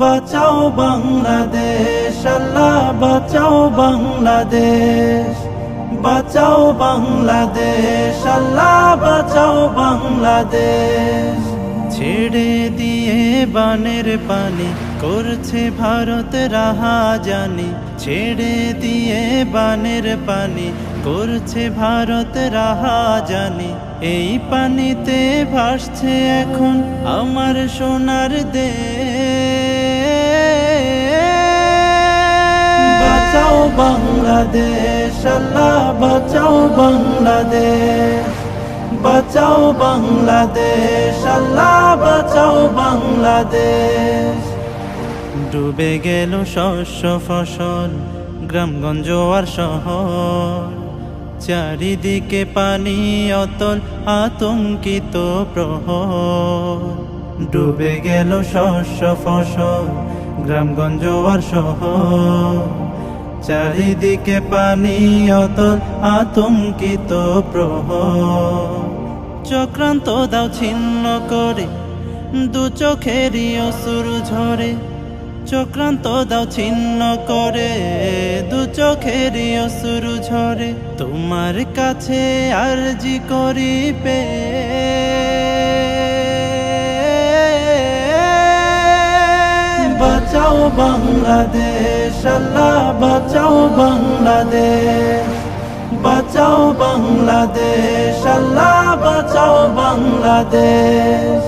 বাঁচাও বাংলাদেশ, আল্লাহ বাঁচাও বাংলাদেশ, বাঁচাও বাংলাদেশ, আল্লাহ বাঁচাও বাংলাদেশ। ছেড়ে দিয়ে বানের পানি করছে ভারত রাহাজানি, ছেড়ে দিয়ে বানের পানি করছে ভারত রাহাজানি। এই পানিতে ভাসছে এখন আমার সোনার দেশ। বাঁচাও বাংলাদেশ, আল্লাহ বাঁচাও বাংলাদেশ, বাঁচাও বাংলাদেশ, আল্লাহ বাঁচাও বাংলাদেশ। ডুবে গেল শস্য ফসল, গ্রামগঞ্জ আর শহর, চারিদিকে পানি অতল, আতঙ্কিত প্রহর। ডুবে গেল শস্য ফসল, গ্রামগঞ্জ আর শহর, চারিদিকে পানি অতল, আতঙ্কিত প্রহর। চক্রান্ত দাও ছিন্ন করে, দু চোখেরই অশ্রু ঝরে। চক্রান্ত দাও ছিন্ন করে, দু চোখেরই অশ্রু ঝরে। তোমার কাছে আরজি করি পে, বাঁচাও বাংলাদেশ, আল্লাহ বাঁচাও বাংলাদেশ, বাঁচাও বাংলাদেশ, আল্লাহ বাঁচাও বাংলাদেশ।